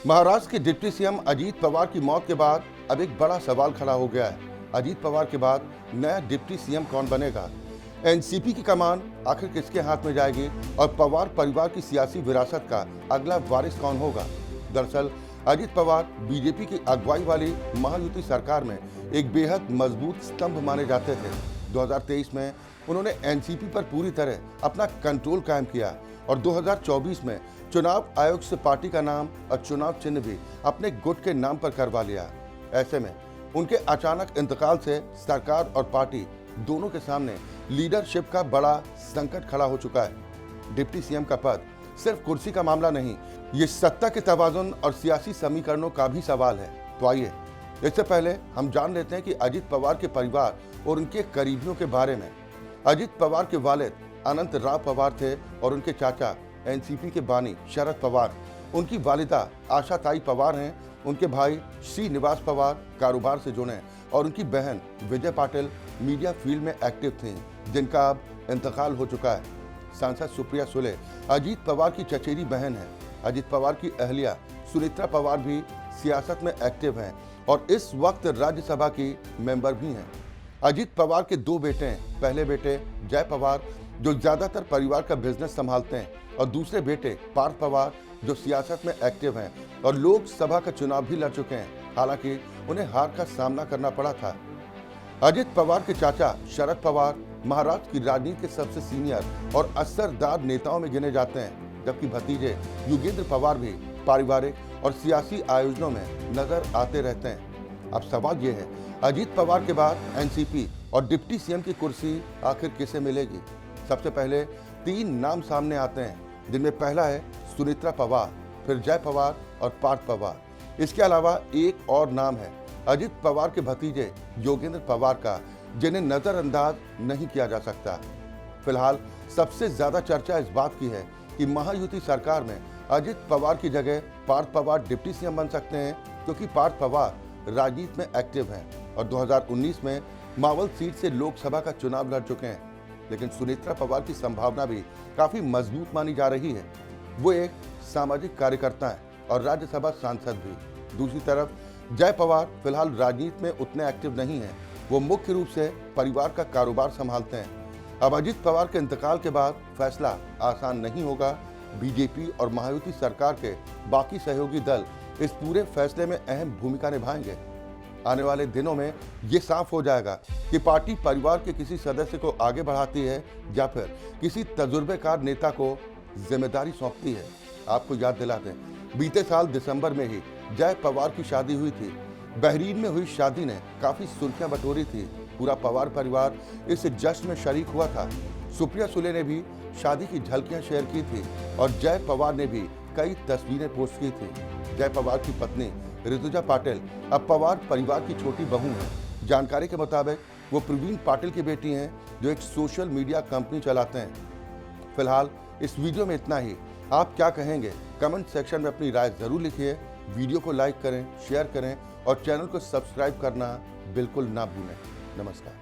महाराष्ट्र के deputy CM Ajit Pawar की मौत के बाद अब एक बड़ा सवाल खड़ा हो गया है। अजीत पवार के बाद नया डिप्टी सीएम कौन बनेगा? एनसीपी की कमान आखिर किसके हाथ में जाएगी और पवार परिवार की सियासी विरासत का अगला वारिस कौन होगा? दरअसल अजीत पवार बीजेपी की अगुवाई वाली महायुति सरकार में एक बेहद मजबूत स्तंभ माने जाते थे। 2023 में उन्होंने एनसीपी पर पूरी तरह अपना कंट्रोल कायम किया और 2024 में चुनाव आयोग से पार्टी का नाम और चुनाव चिन्ह भी अपने गुट के नाम पर करवा लिया। ऐसे में उनके अचानक इंतकाल से सरकार और पार्टी दोनों के सामने लीडरशिप का बड़ा संकट खड़ा हो चुका है। डिप्टी सीएम का पद सिर्फ कुर्सी का मामला नहीं, ये सत्ता के तवाज़ुन और सियासी समीकरणों का भी सवाल है। तो आइए इससे पहले हम जान लेते हैं कि अजीत पवार के परिवार और उनके करीबियों के बारे में। अजीत पवार के वालिद अनंत राव पवार थे और उनके चाचा एनसीपी के बानी शरद पवार, उनकी वालिदा आशाताई पवार हैं। उनके भाई श्रीनिवास पवार कारोबार से जुड़े और उनकी बहन विजय पाटिल मीडिया फील्ड में एक्टिव थीं, जिनका अब इंतकाल हो चुका है। सांसद सुप्रिया सुले अजीत पवार की चचेरी बहन है। अजीत पवार की अहलिया सुनेत्रा पवार भी सियासत में एक्टिव हैं और इस वक्त राज्यसभा की मेंबर भी हैं। अजीत पवार के दो बेटे हैं। पहले बेटे जय पवार जो ज्यादातर परिवार का बिजनेस संभालते हैं और दूसरे बेटे पार्थ पवार जो सियासत में एक्टिव हैं और लोकसभा का चुनाव भी लड़ चुके हैं। हालांकि उन्हें हार का सामना करना पड़ा था। अजीत पवार के चाचा शरद पवार महाराष्ट्र की राजनीति के सबसे सीनियर और असरदार नेताओं में गिने जाते हैं, जबकि भतीजे योगेंद्र पवार भी पारिवारिक और सियासी आयोजनों में नजर आते रहते हैं। अब सवाल ये है, अजीत पवार के बाद एनसीपी और डिप्टी सीएम की कुर्सी आखिर किसे मिलेगी? सबसे पहले तीन नाम सामने आते हैं, जिनमें पहला है सुनेत्रा पवार, फिर जय पवार और पार्थ पवार। इसके अलावा एक और नाम है अजीत पवार के भतीजे योगेंद्र पवार का, जिन्हें नजरअंदाज नहीं किया जा सकता। फिलहाल सबसे ज्यादा चर्चा इस बात की है कि महायुति सरकार में अजीत पवार की जगह पार्थ पवार डिप्टी सीएम बन सकते हैं, क्योंकि पार्थ पवार राजनीति में एक्टिव हैं और 2019 में मावल सीट से लोकसभा का चुनाव लड़ चुके हैं। लेकिन सुनेत्रा पवार की संभावना भी काफी मजबूत मानी जा रही है। वो एक सामाजिक कार्यकर्ता हैं और राज्यसभा सांसद भी। दूसरी तरफ जय पवार फिलहाल राजनीति में उतने एक्टिव नहीं हैं। वो मुख्य रूप से परिवार का कारोबार संभालते हैं। अब अजीत पवार के इंतकाल के बाद फैसला आसान नहीं होगा। बीजेपी और महायुति सरकार के बाकी सहयोगी दल इस पूरे फैसले में अहम भूमिका निभाएंगे। आने वाले दिनों में ये साफ हो जाएगा कि पार्टी परिवार के किसी सदस्य को आगे बढ़ाती है या फिर किसी तजुर्बेकार नेता को जिम्मेदारी सौंपती है। आपको याद दिला दें, बीते साल दिसंबर में ही जय पवार की शादी हुई थी। बहरीन में हुई शादी ने काफी सुर्खियां बटोरी थी। पूरा पवार परिवार इस जश्न में शरीक हुआ था। सुप्रिया सुले ने भी शादी की झलकियां शेयर की थी और जय पवार ने भी कई तस्वीरें पोस्ट की थी। जय पवार की पत्नी ऋतुजा पाटिल अब पवार परिवार की छोटी बहू हैं। जानकारी के मुताबिक वो प्रवीण पाटिल की बेटी हैं, जो एक सोशल मीडिया कंपनी चलाते हैं। फिलहाल इस वीडियो में इतना ही। आप क्या कहेंगे? कमेंट सेक्शन में अपनी राय जरूर लिखिए। वीडियो को लाइक करें, शेयर करें और चैनल को सब्सक्राइब करना बिल्कुल ना भूलें। नमस्कार।